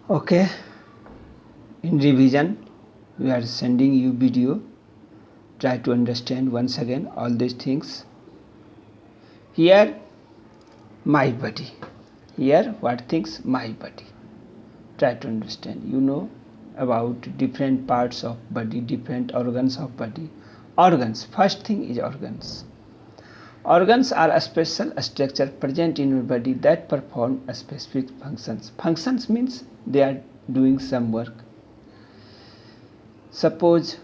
Okay, in revision we are sending you video. Try to understand once again all these things. Here my body, here what things my body. Try to understand. You know about different parts of body, different organs of body. Organs, first thing is organs. Organs are a special structure present in your body that perform a specific functions. Functions means they are doing some work. Suppose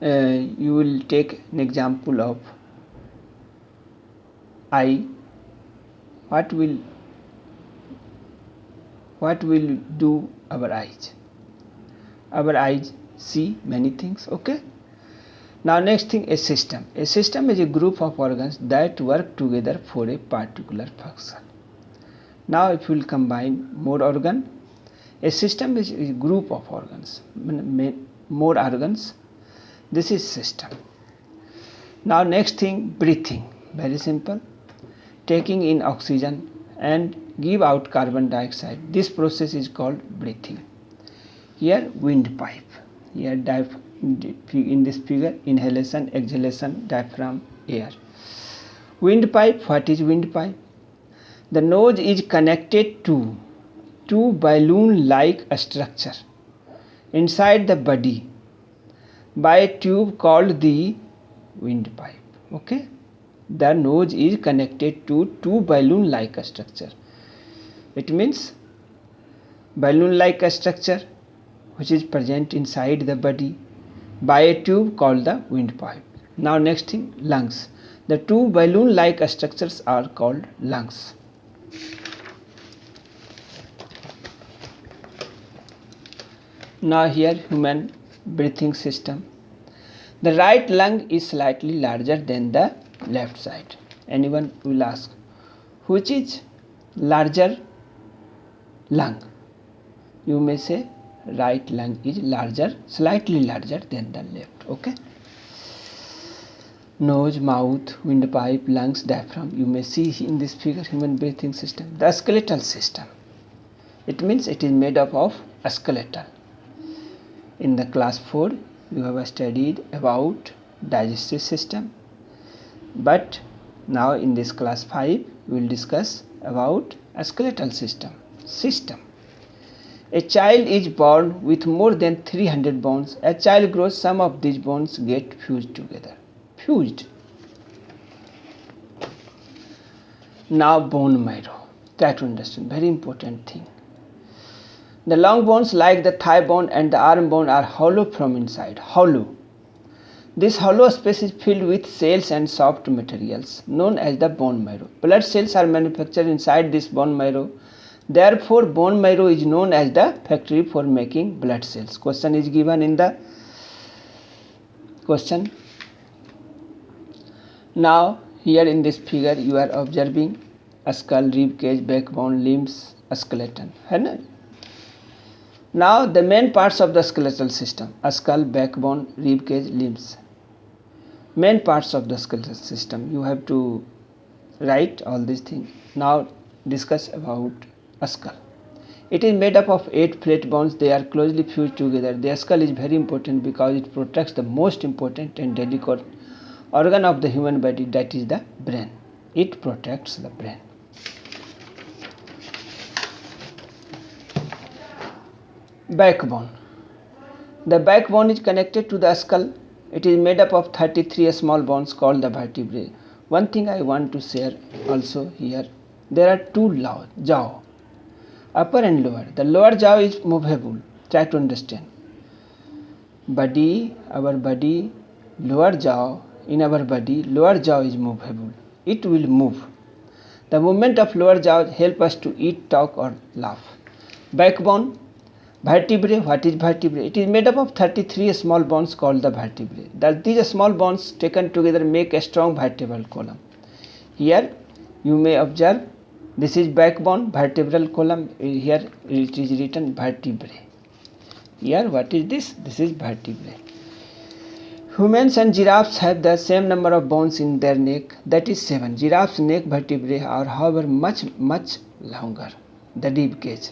you will take an example of eye. What will do our eyes? Our eyes see many things. Okay. Now next thing, a system. A system is a group of organs that work together for a particular function. Now if we will combine more organ, a system is a group of organs, more organs. This is system. Now next thing, breathing. Very simple. Taking in oxygen and give out carbon dioxide. This process is called breathing. Here windpipe. Here in this figure, inhalation, exhalation, diaphragm, air. Windpipe. What is windpipe? The nose is connected to balloon-like structure inside the body by a tube called the windpipe. Okay, the nose is connected to two balloon-like structure. It means balloon-like structure which is present inside the body by a tube called the windpipe. Now next thing, lungs. The two balloon-like structures are called lungs. Now here human breathing system. The right lung is slightly larger than the left side. Anyone will ask, which is larger lung? You may say right lung is larger, slightly larger than the left. Okay. Nose, mouth, windpipe, lungs, diaphragm. You may see in this figure human breathing system. The skeletal system. It means it is made up of a skeleton. In the class 4 you have studied about digestive system, but now in this class 5 we will discuss about a skeletal system. A child is born with more than 300 bones. As child grows, some of these bones get fused together. Now bone marrow. Try to understand, very important thing. The long bones like the thigh bone and the arm bone are hollow from inside. Hollow. This hollow space is filled with cells and soft materials known as the bone marrow. Blood cells are manufactured inside this bone marrow. Therefore, bone marrow is known as the factory for making blood cells. Question is given in the question. Now, here in this figure, you are observing a skull, rib cage, backbone, limbs, a skeleton. Now, the main parts of the skeletal system: a skull, backbone, rib cage, limbs. Main parts of the skeletal system. You have to write all these things. Now, discuss about a skull. It is made up of 8 flat bones. They are closely fused together. The skull is very important because it protects the most important and delicate organ of the human body, that is the brain. It protects the brain. Backbone. The backbone is connected to the skull. It is made up of 33 small bones called the vertebrae. One thing I want to share also here. There are two jaw, upper and lower. The lower jaw is movable. Try to understand. Our body, lower jaw. In our body, lower jaw is movable. It will move. The movement of lower jaw help us to eat, talk or laugh. Backbone. Vertebrae. What is vertebrae? It is made up of 33 small bones called the vertebrae. These small bones taken together make a strong vertebral column. Here you may observe this is backbone, vertebral column. Here it is written vertebrae. Here what is this? This is vertebrae. Humans and giraffes have the same number of bones in their neck, that is 7. Giraffe's neck vertebrae are however much longer. the rib cage.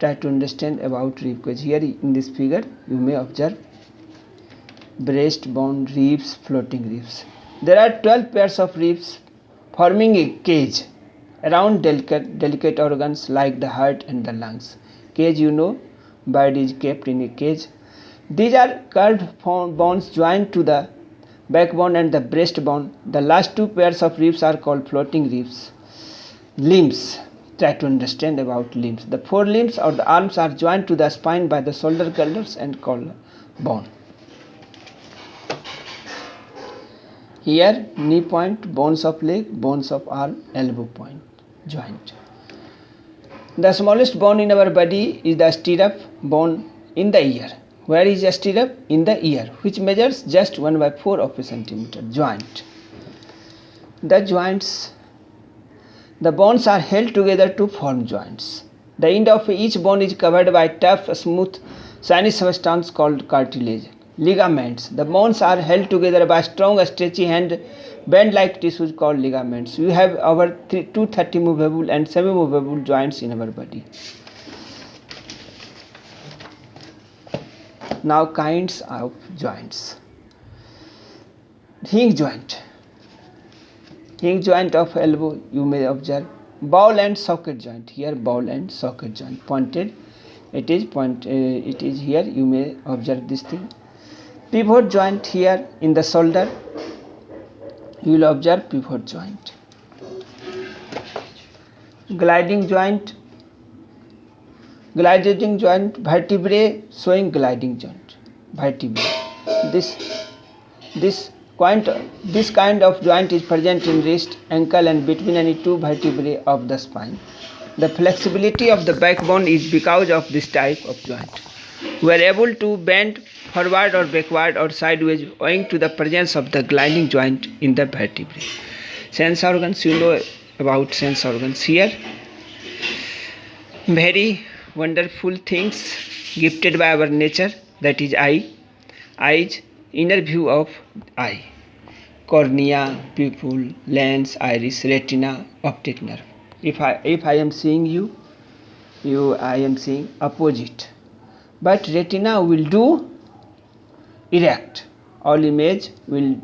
Try to understand about rib cage. Here in this figure you may observe breastbone, ribs, floating ribs. There are 12 pairs of ribs forming a cage around delicate organs like the heart and the lungs. Cage, you know, bird is kept in a cage. These are curved bones joined to the backbone and the breastbone. The last two pairs of ribs are called floating ribs. Limbs. Try to understand about limbs. The forelimbs or the arms are joined to the spine by the shoulder girdles and collarbone. Here knee point, bones of leg, bones of arm, elbow point joint. The smallest bone in our body is the stirrup bone in the ear. Where is the stirrup? In the ear, which measures just 1/4 of a centimeter. Joint. The joints, the bones are held together to form joints. The end of each bone is covered by tough, smooth, shiny substance called cartilage. Ligaments. The bones are held together by strong, stretchy and band-like tissues called ligaments. We have over 230 movable and semi-movable joints in our body. Now kinds of joints. Hinge joint. Hinge joint of elbow you may observe. Ball and socket joint. Here ball and socket joint. Pointed. It is here you may observe this thing. Pivot joint here in the shoulder. You will observe pivot joint. Gliding joint. Gliding joint, vertebrae showing gliding joint. Vertebrae. This kind of joint is present in wrist, ankle and between any two vertebrae of the spine. The flexibility of the backbone is because of this type of joint. We are able to bend forward or backward or sideways owing to the presence of the gliding joint in the vertebrae. Sense organs, you know about sense organs here. Very wonderful things gifted by our nature, that is eye. Eyes, inner view of eye. Cornea, pupil, lens, iris, retina, optic nerve. If I am seeing you, I am seeing opposite. But retina will do erect. All image will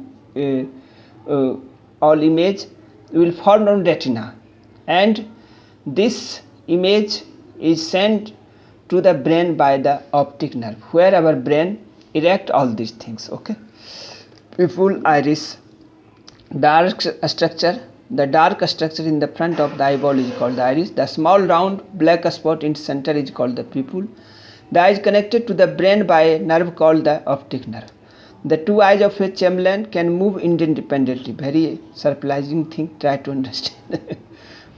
form on retina, and this image is sent to the brain by the optic nerve, where our brain erect all these things. Okay. Pupil, iris, dark structure. The dark structure in the front of the eyeball is called the iris. The small round black spot in center is called the pupil. The eye is connected to the brain by a nerve called the optic nerve. The two eyes of a chameleon can move independently. Very surprising thing. Try to understand.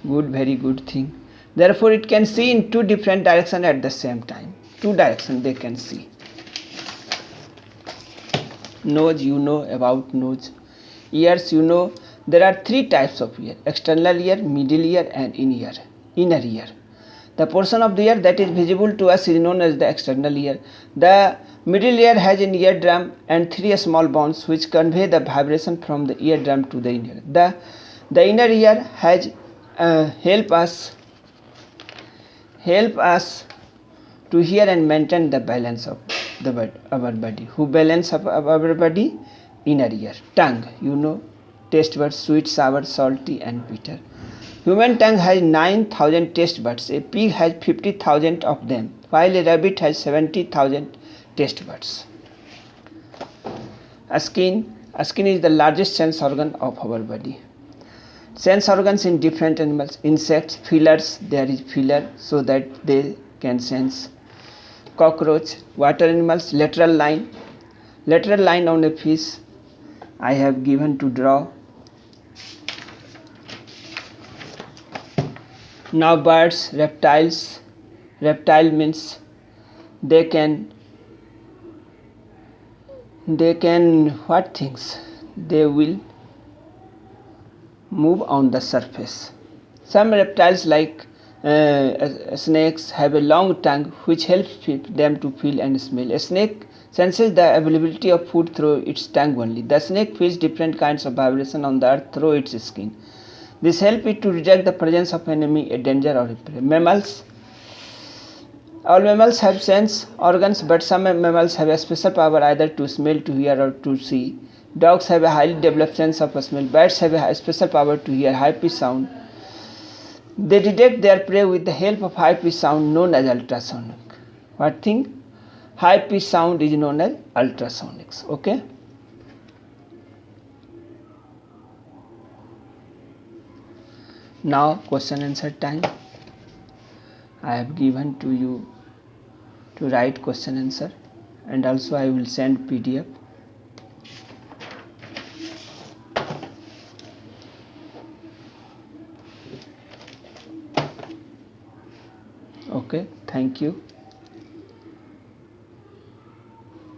Very good thing. Therefore, it can see in two different directions at the same time. Two directions they can see. Nose, you know about nose. Ears, you know there are three types of ear: external ear, middle ear and inner ear. The portion of the ear that is visible to us is known as the external ear. The middle ear has an eardrum and three small bones which convey the vibration from the eardrum to the inner. The inner ear has help us to hear and maintain the balance of our body. Who balance our body? Inner ear. Tongue, you know, taste buds: sweet, sour, salty and bitter. Human tongue has 9,000 taste buds. A pig has 50,000 of them, while a rabbit has 70,000 taste buds. Skin is the largest sense organ of our body. Sense organs in different animals. Insects, feelers, there is feeler so that they can sense. Cockroach. Water animals, lateral line on a fish I have given to draw. Now birds, reptiles. Reptile means they can what things? They will move on the surface. Some reptiles like snakes have a long tongue which helps them to feel and smell. A snake senses the availability of food through its tongue only. The snake feels different kinds of vibration on the earth through its skin. This help it to detect the presence of enemy, a danger or a prey. Mammals. All mammals have sense organs, but some mammals have a special power either to smell, to hear, or to see. Dogs have a highly developed sense of smell. Bats have a special power to hear high-pitched sound. They detect their prey with the help of high-pitched sound known as ultrasonic. What thing? High-pitched sound is known as ultrasonics. Okay. Now question answer time. I have given to you to write question answer, and also I will send PDF. Okay, thank you.